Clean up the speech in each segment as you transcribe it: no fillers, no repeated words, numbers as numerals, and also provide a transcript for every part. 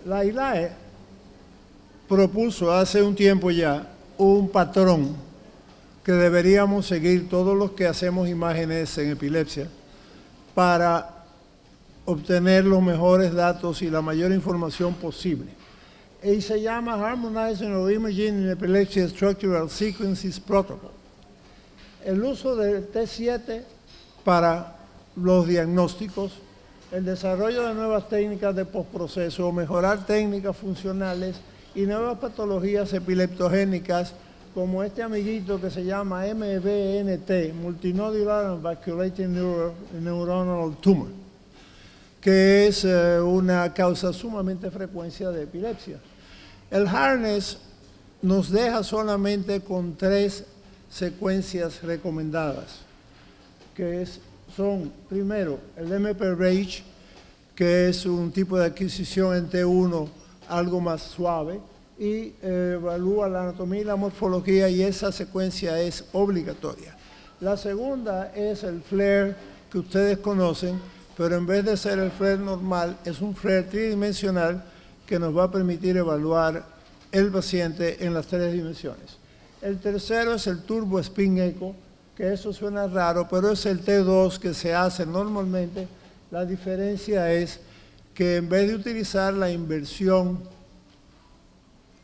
La ILAE propuso hace un tiempo ya un patrón que deberíamos seguir todos los que hacemos imágenes en epilepsia para obtener los mejores datos y la mayor información posible. Y se llama Harmonizing of Imaging in Epilepsy Structural Sequences Protocol. El uso del T7 para los diagnósticos, el desarrollo de nuevas técnicas de postproceso, mejorar técnicas funcionales y nuevas patologías epileptogénicas como este amiguito que se llama MVNT, Multinodular Vasculating Neuronal Tumor, que es una causa sumamente frecuente de epilepsia. El harness nos deja solamente con 3 secuencias recomendadas, que son, primero, el MP-RAGE, que es un tipo de adquisición en T1 algo más suave, y evalúa la anatomía y la morfología, y esa secuencia es obligatoria. La segunda es el FLAIR, que ustedes conocen, pero en vez de ser el FLAIR normal, es un FLAIR tridimensional que nos va a permitir evaluar el paciente en las 3 dimensiones. El tercero es el Turbo Spin Echo, que eso suena raro, pero es el T2 que se hace normalmente. La diferencia es que en vez de utilizar la inversión,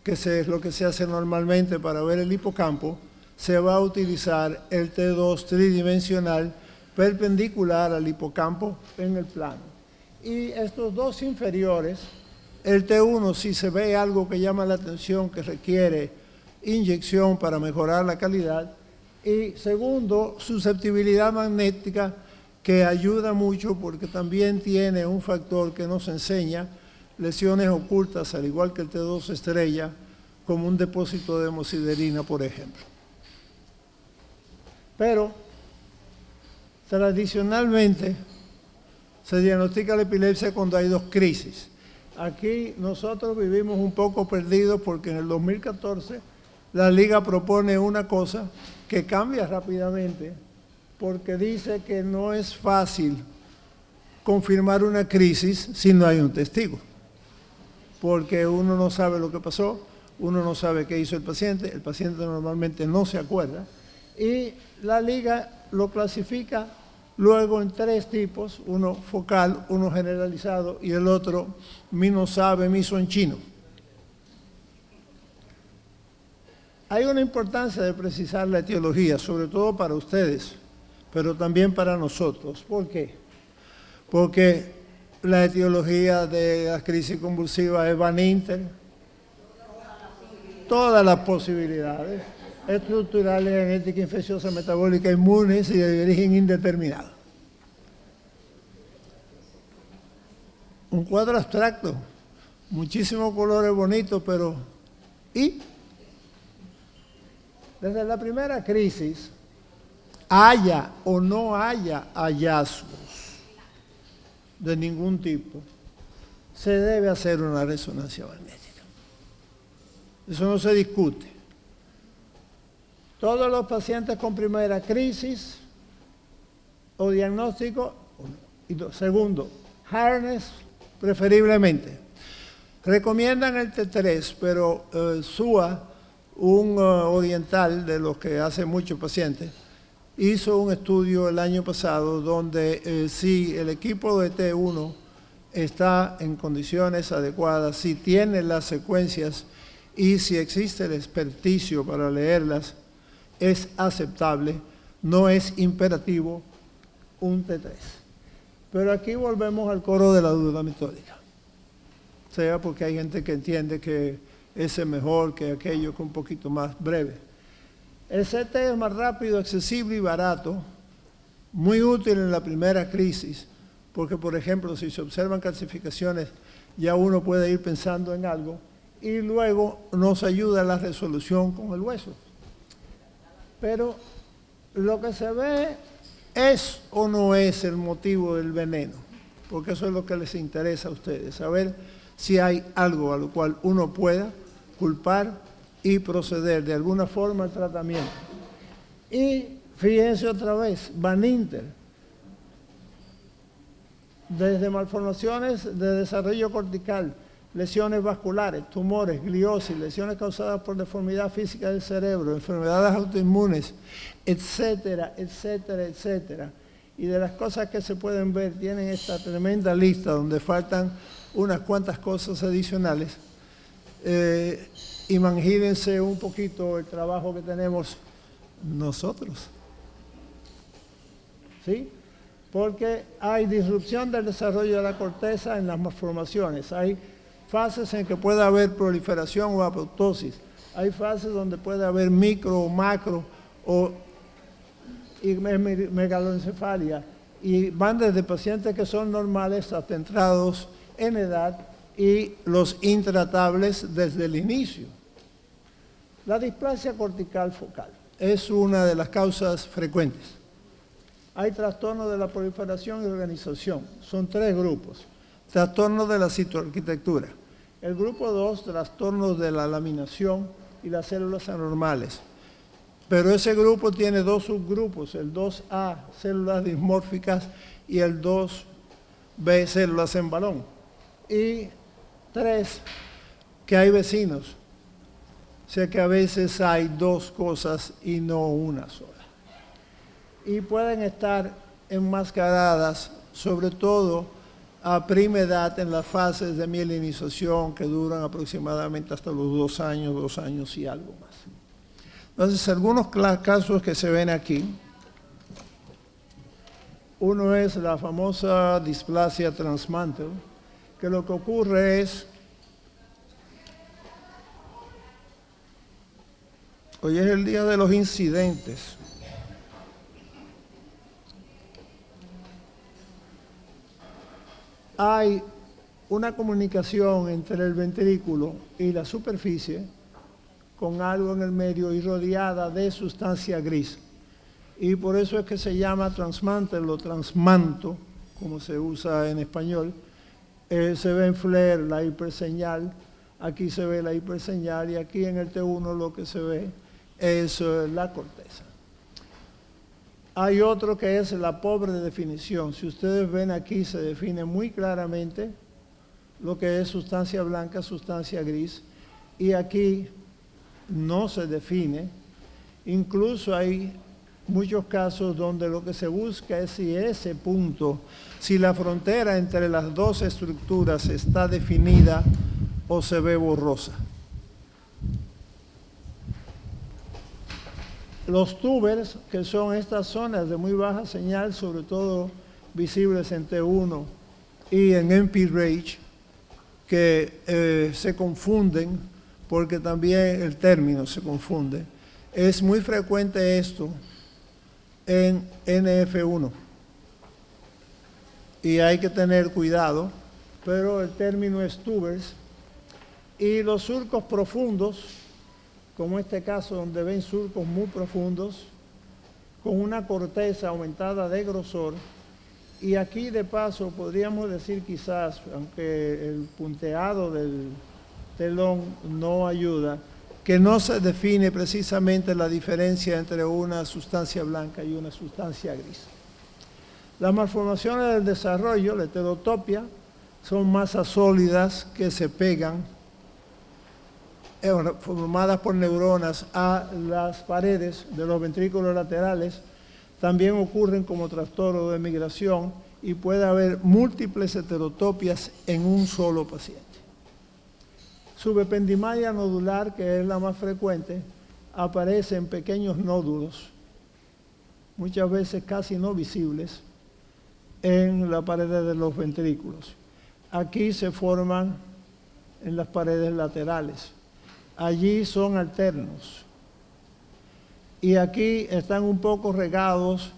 que es lo que se hace normalmente para ver el hipocampo, se va a utilizar el T2 tridimensional perpendicular al hipocampo en el plano. Y estos 2 inferiores, el T1, si se ve algo que llama la atención, que requiere inyección para mejorar la calidad, y segundo, susceptibilidad magnética, que ayuda mucho porque también tiene un factor que nos enseña lesiones ocultas, al igual que el T2 estrella, como un depósito de hemosiderina, por ejemplo. Pero, tradicionalmente, se diagnostica la epilepsia cuando hay 2 crisis. Aquí nosotros vivimos un poco perdidos porque en el 2014 la Liga propone una cosa que cambia rápidamente, porque dice que no es fácil confirmar una crisis si no hay un testigo, porque uno no sabe lo que pasó, uno no sabe qué hizo el paciente normalmente no se acuerda, y la Liga lo clasifica luego en 3 tipos, uno focal, uno generalizado y el otro sabe en chino. Hay una importancia de precisar la etiología, sobre todo para ustedes, pero también para nosotros. ¿Por qué? Porque la etiología de la crisis convulsiva es Van Inter, todas las posibilidades, estructurales, genética, infecciosa, metabólica, inmunes y de origen indeterminado. Un cuadro abstracto, muchísimos colores bonitos, pero ¿y? Desde la primera crisis, haya o no haya hallazgos de ningún tipo, se debe hacer una resonancia magnética. Eso no se discute. Todos los pacientes con primera crisis o diagnóstico, y segundo, harness preferiblemente. Recomiendan el T3, pero SUA, un oriental de los que hace muchos pacientes, hizo un estudio el año pasado donde si el equipo de T1 está en condiciones adecuadas, si tiene las secuencias y si existe el experticio para leerlas, es aceptable, no es imperativo un T3. Pero aquí volvemos al coro de la duda metódica. O sea, porque hay gente que entiende que ese es mejor que aquello que un poquito más breve. El CT es más rápido, accesible y barato, muy útil en la primera crisis, porque, por ejemplo, si se observan calcificaciones, ya uno puede ir pensando en algo, y luego nos ayuda a la resolución con el hueso. Pero lo que se ve es o no es el motivo del veneno, porque eso es lo que les interesa a ustedes, saber si hay algo a lo cual uno pueda culpar y proceder de alguna forma al tratamiento. Y fíjense otra vez, Van Inter, desde malformaciones de desarrollo cortical, lesiones vasculares, tumores, gliosis, lesiones causadas por deformidad física del cerebro, enfermedades autoinmunes, etcétera, etcétera, etcétera. Y de las cosas que se pueden ver, tienen esta tremenda lista donde faltan unas cuantas cosas adicionales. Imagínense un poquito el trabajo que tenemos nosotros. ¿Sí? Porque hay disrupción del desarrollo de la corteza en las malformaciones. Hay fases en que puede haber proliferación o apoptosis. Hay fases donde puede haber micro o macro o megaloencefalia. Y van desde pacientes que son normales hasta entrados en edad y los intratables desde el inicio. La displasia cortical focal es una de las causas frecuentes. Hay trastornos de la proliferación y organización. Son 3 grupos. Trastornos de la citoarquitectura. El grupo 2, trastornos de la laminación y las células anormales. Pero ese grupo tiene 2 subgrupos, el 2A, células dismórficas, y el 2B, células en balón. Y 3, que hay vecinos. O sea que a veces hay 2 cosas y no una sola. Y pueden estar enmascaradas, sobre todo a prima edad, en las fases de mielinización que duran aproximadamente hasta los 2 años y algo más. Entonces, algunos casos que se ven aquí. Uno es la famosa displasia transmantle, que lo que ocurre es, hoy es el día de los incidentes. Hay una comunicación entre el ventrículo y la superficie con algo en el medio y rodeada de sustancia gris. Y por eso es que se llama transmantle o transmanto, como se usa en español. Se ve en FLAIR la hiperseñal, aquí se ve la hiperseñal y aquí en el T1 lo que se ve es la corteza. Hay otro que es la pobre definición. Si ustedes ven aquí se define muy claramente lo que es sustancia blanca, sustancia gris, y aquí no se define. Incluso hay muchos casos donde lo que se busca es si ese punto, si la frontera entre las 2 estructuras está definida o se ve borrosa. Los tubers, que son estas zonas de muy baja señal, sobre todo visibles en T1 y en MP-RAGE, que se confunden porque también el término se confunde. Es muy frecuente esto en NF1 y hay que tener cuidado, pero el término es tubers. Y los surcos profundos, como este caso donde ven surcos muy profundos, con una corteza aumentada de grosor, y aquí de paso podríamos decir quizás, aunque el punteado del telón no ayuda, que no se define precisamente la diferencia entre una sustancia blanca y una sustancia gris. Las malformaciones del desarrollo, la heterotopia, son masas sólidas que se pegan, formadas por neuronas, a las paredes de los ventrículos laterales. También ocurren como trastorno de migración y puede haber múltiples heterotopias en un solo paciente. Subependimalia nodular, que es la más frecuente, aparece en pequeños nódulos, muchas veces casi no visibles, en la pared de los ventrículos. Aquí se forman en las paredes laterales. Allí son alternos. Y aquí están un poco regados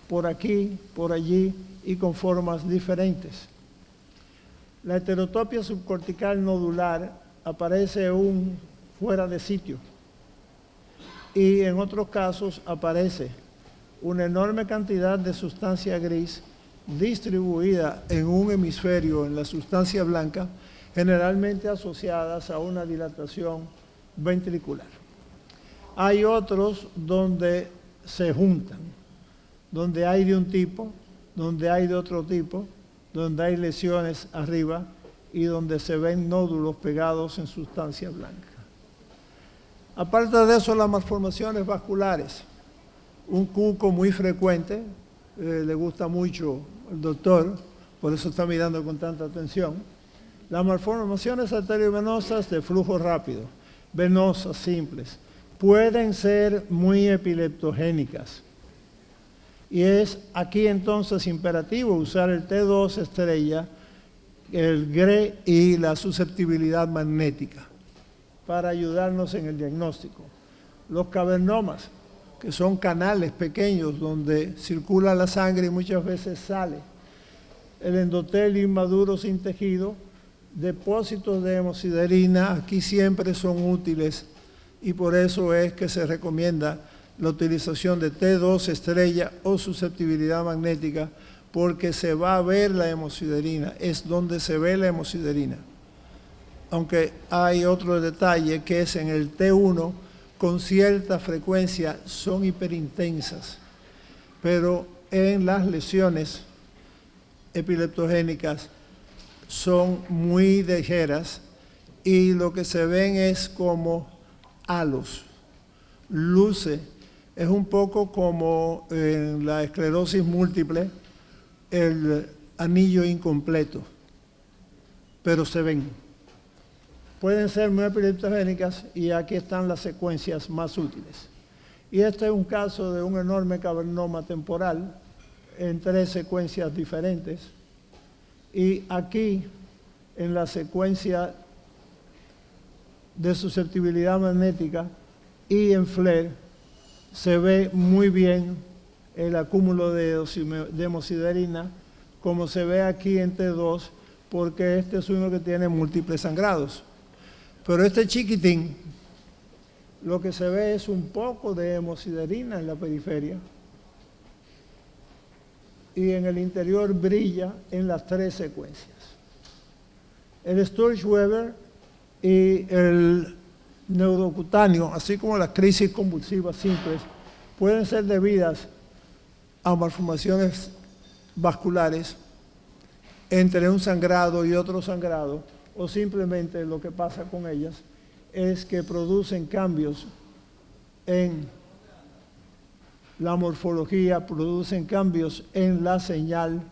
por aquí, por allí y con formas diferentes. La heterotopia subcortical nodular aparece fuera de sitio. Y en otros casos aparece una enorme cantidad de sustancia gris distribuida en un hemisferio en la sustancia blanca, generalmente asociadas a una dilatación ventricular. Hay otros donde se juntan, donde hay de un tipo, donde hay de otro tipo, donde hay lesiones arriba y donde se ven nódulos pegados en sustancia blanca. Aparte de eso, las malformaciones vasculares. Un cuco muy frecuente, le gusta mucho al doctor, por eso está mirando con tanta atención. Las malformaciones arteriovenosas de flujo rápido, venosas simples, pueden ser muy epileptogénicas. Y es aquí entonces imperativo usar el T2 estrella, el GRE y la susceptibilidad magnética para ayudarnos en el diagnóstico. Los cavernomas, que son canales pequeños donde circula la sangre y muchas veces sale. El endotelio inmaduro sin tejido, depósitos de hemosiderina, aquí siempre son útiles y por eso es que se recomienda la utilización de T2 estrella o susceptibilidad magnética, porque se va a ver la hemosiderina, es donde se ve la hemosiderina. Aunque hay otro detalle que es en el T1, con cierta frecuencia son hiperintensas, pero en las lesiones epileptogénicas son muy ligeras y lo que se ven es como halos, luce, es un poco como en la esclerosis múltiple, el anillo incompleto, pero se ven. Pueden ser muy epileptogénicas y aquí están las secuencias más útiles. Y este es un caso de un enorme cavernoma temporal en 3 secuencias diferentes. Y aquí, en la secuencia de susceptibilidad magnética y en FLAIR, se ve muy bien el acúmulo de hemosiderina, como se ve aquí en T2, porque este es uno que tiene múltiples sangrados. Pero este chiquitín, lo que se ve es un poco de hemosiderina en la periferia y en el interior brilla en las 3 secuencias. El Sturge-Weber y el neurocutáneo, así como las crisis convulsivas simples, pueden ser debidas a malformaciones vasculares entre un sangrado y otro sangrado, o simplemente lo que pasa con ellas es que producen cambios en la morfología, producen cambios en la señal,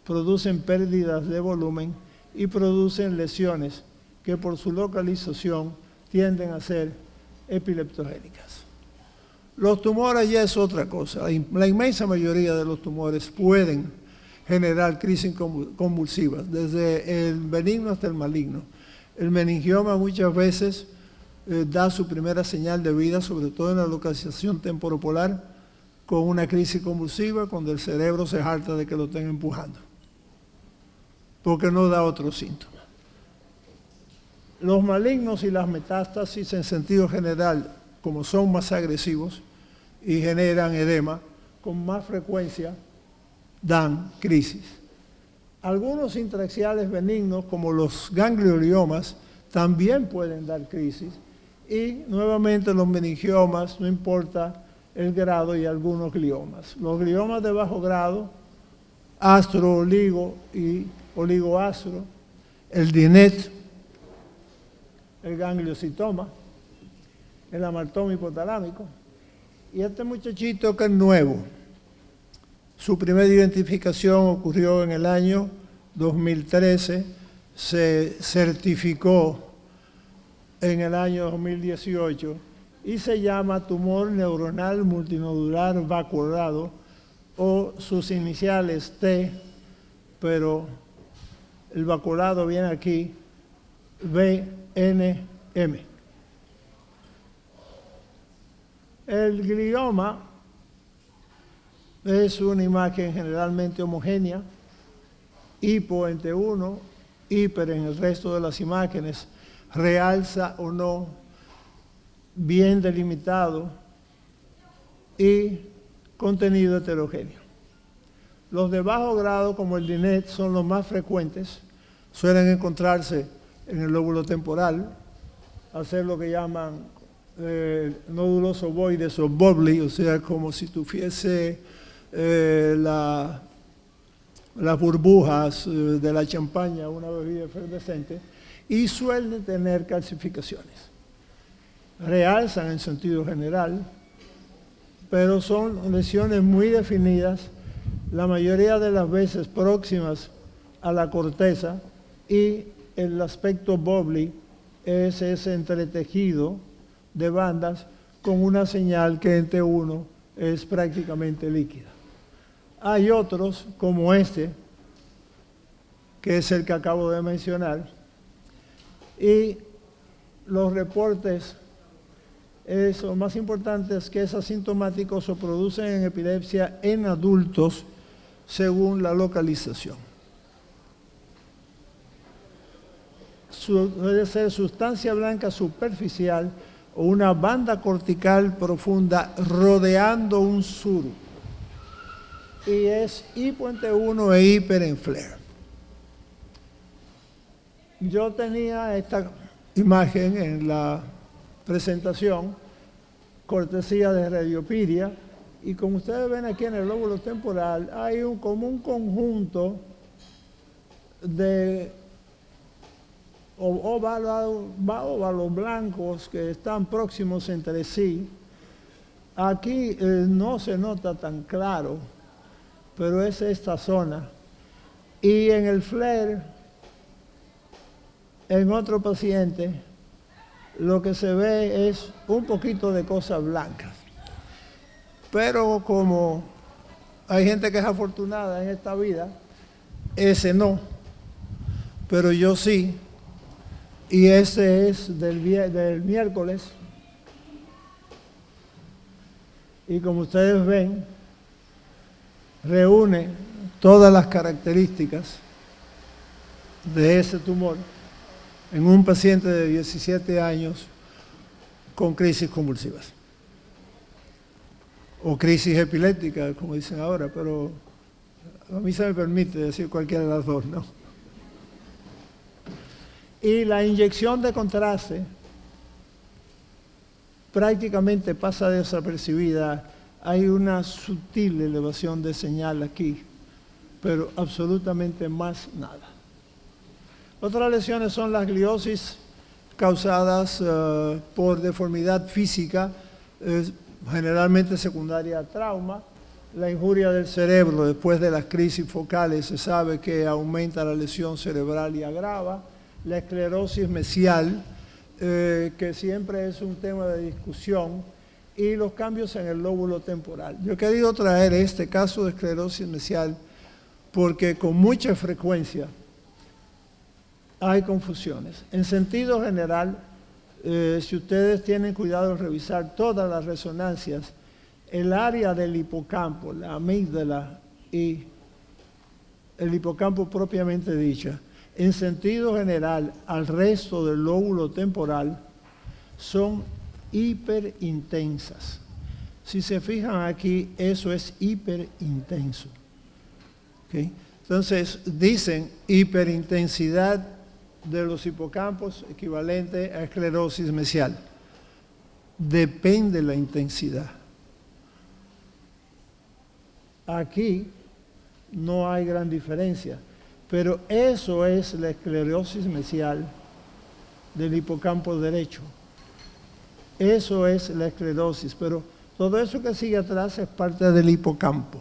producen pérdidas de volumen y producen lesiones que por su localización tienden a ser epileptogénicas. Los tumores ya es otra cosa. La inmensa mayoría de los tumores pueden generar crisis convulsivas, desde el benigno hasta el maligno. El meningioma muchas veces da su primera señal de vida, sobre todo en la localización temporopolar, con una crisis convulsiva, cuando el cerebro se harta de que lo estén empujando, porque no da otro síntoma. Los malignos y las metástasis en sentido general, como son más agresivos y generan edema, con más frecuencia dan crisis. Algunos intraxiales benignos, como los gangliomas, también pueden dar crisis. Y nuevamente los meningiomas, no importa el grado, y algunos gliomas. Los gliomas de bajo grado, astro, oligo y oligoastro, el DINET, el gangliocitoma, el amartoma hipotalámico. Y este muchachito que es nuevo, su primera identificación ocurrió en el año 2013, se certificó en el año 2018 y se llama tumor neuronal multinodular vacuolado, o sus iniciales T, pero el vacuolado viene aquí, VNM. El glioma es una imagen generalmente homogénea, hipo en T1, hiper en el resto de las imágenes, realza o no, bien delimitado y contenido heterogéneo. Los de bajo grado, como el DINET, son los más frecuentes, suelen encontrarse en el lóbulo temporal, hacer lo que llaman nódulos ovoides o bubbly, o sea, como si tuviese la las burbujas de la champaña, una bebida efervescente, y suelen tener calcificaciones. Realzan en sentido general, pero son lesiones muy definidas, la mayoría de las veces próximas a la corteza, y el aspecto bubbly es ese entretejido de bandas con una señal que en T1 es prácticamente líquida. Hay otros, como este, que es el que acabo de mencionar, y los reportes son más importantes, que es asintomático, se producen en epilepsia en adultos según la localización. Puede ser sustancia blanca superficial o una banda cortical profunda rodeando un suru. Y es hipo en T1 e hiper en flare. Yo tenía esta imagen en la presentación, cortesía de Radiopedia, y como ustedes ven aquí en el lóbulo temporal, hay como un conjunto de óvalos blancos que están próximos entre sí. Aquí no se nota tan claro, pero es esta zona. Y en el flare, en otro paciente, lo que se ve es un poquito de cosas blancas. Pero como hay gente que es afortunada en esta vida, ese no, pero yo sí. Y ese es del miércoles. Y como ustedes ven, reúne todas las características de ese tumor en un paciente de 17 años con crisis convulsivas. O crisis epiléptica, como dicen ahora, pero a mí se me permite decir cualquiera de las dos, ¿no? Y la inyección de contraste prácticamente pasa desapercibida. Hay una sutil elevación de señal aquí, pero absolutamente más nada. Otras lesiones son las gliosis causadas por deformidad física, generalmente secundaria a trauma. La injuria del cerebro después de las crisis focales se sabe que aumenta la lesión cerebral y agrava. La esclerosis mesial, que siempre es un tema de discusión, y los cambios en el lóbulo temporal. Yo he querido traer este caso de esclerosis mesial porque con mucha frecuencia hay confusiones. En sentido general, si ustedes tienen cuidado de revisar todas las resonancias, el área del hipocampo, la amígdala y el hipocampo propiamente dicha, en sentido general al resto del lóbulo temporal, son hiperintensas. Si se fijan aquí, eso es hiperintenso. ¿Okay? Entonces, dicen hiperintensidad de los hipocampos equivalente a esclerosis mesial. Depende la intensidad. Aquí no hay gran diferencia, pero eso es la esclerosis mesial del hipocampo derecho. Eso es la esclerosis, pero todo eso que sigue atrás es parte del hipocampo.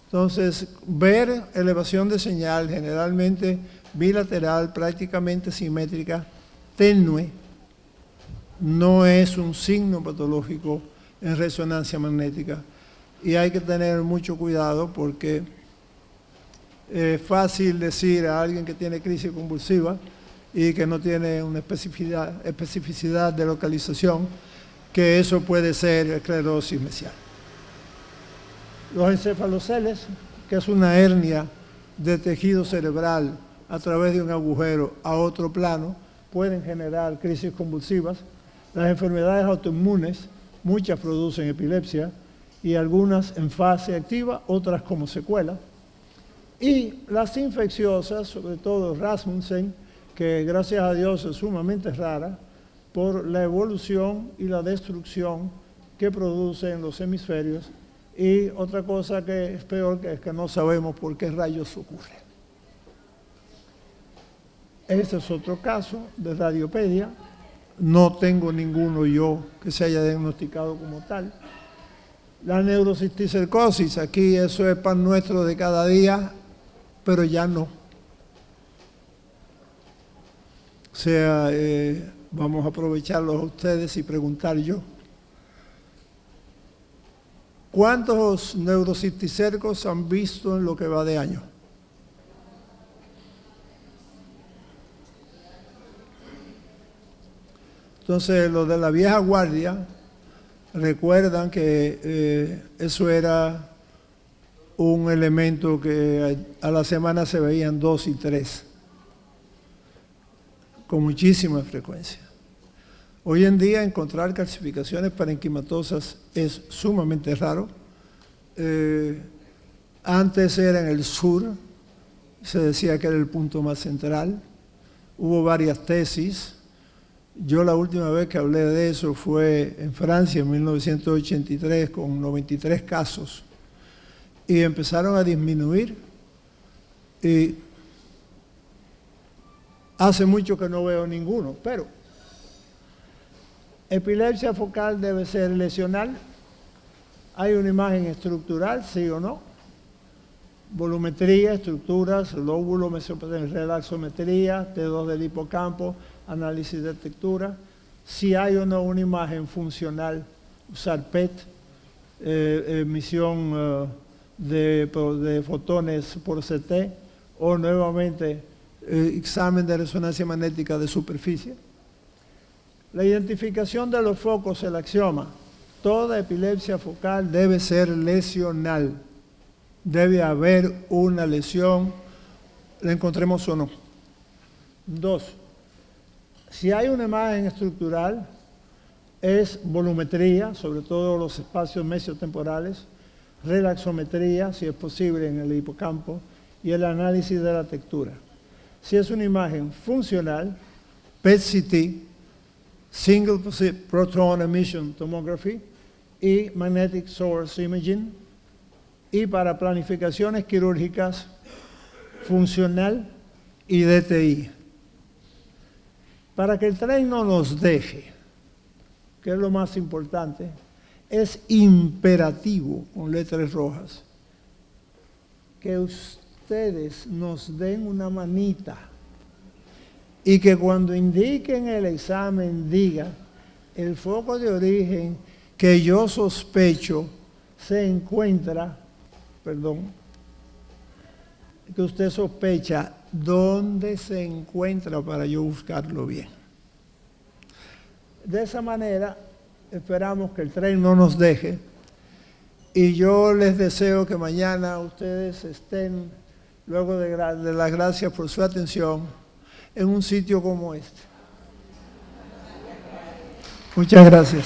Entonces, ver elevación de señal, generalmente bilateral, prácticamente simétrica, tenue, no es un signo patológico en resonancia magnética. Y hay que tener mucho cuidado porque es fácil decir a alguien que tiene crisis convulsiva y que no tiene una especificidad de localización, que eso puede ser esclerosis mesial. Los encefaloceles, que es una hernia de tejido cerebral a través de un agujero a otro plano, pueden generar crisis convulsivas. Las enfermedades autoinmunes, muchas producen epilepsia y algunas en fase activa, otras como secuela. Y las infecciosas, sobre todo Rasmussen, que gracias a Dios es sumamente rara, por la evolución y la destrucción que produce en los hemisferios Y otra cosa que es peor es que no sabemos por qué rayos ocurre. Este es otro caso de radiopedia. No tengo ninguno yo que se haya diagnosticado como tal. La neurocisticercosis, aquí eso es pan nuestro de cada día, pero ya no. O sea, vamos a aprovecharlos a ustedes y preguntar yo. ¿Cuántos neurocisticercos han visto en lo que va de año? Entonces, los de la vieja guardia recuerdan que eso era un elemento que a la semana se veían 2 y 3, con muchísima frecuencia. Hoy en día encontrar calcificaciones parenquimatosas es sumamente raro. Antes era en el sur, se decía que era el punto más central. Hubo varias tesis. Yo la última vez que hablé de eso fue en Francia en 1983 con 93 casos y empezaron a disminuir y hace mucho que no veo ninguno, pero epilepsia focal debe ser lesional. Hay una imagen estructural, sí o no. Volumetría, estructuras, lóbulo, relaxometría, T2 del hipocampo, análisis de textura. Si hay o no una imagen funcional, usar PET, emisión de fotones por CT o nuevamente examen de resonancia magnética de superficie. La identificación de los focos, el axioma. Toda epilepsia focal debe ser lesional. Debe haber una lesión, la encontremos o no. 2. Si hay una imagen estructural, es volumetría, sobre todo los espacios mesiotemporales, relaxometría, si es posible en el hipocampo, y el análisis de la textura. Si es una imagen funcional, PET-CT, Single Proton Emission Tomography y Magnetic Source Imaging, y para planificaciones quirúrgicas, funcional y DTI. Para que el tren no nos deje, que es lo más importante, es imperativo, con letras rojas, que ustedes nos den una manita y que cuando indiquen el examen diga el foco de origen que yo sospecho se encuentra, que usted sospecha dónde se encuentra para yo buscarlo bien. De esa manera esperamos que el tren no nos deje y yo les deseo que mañana ustedes estén, luego de las gracias por su atención, en un sitio como este. Muchas gracias.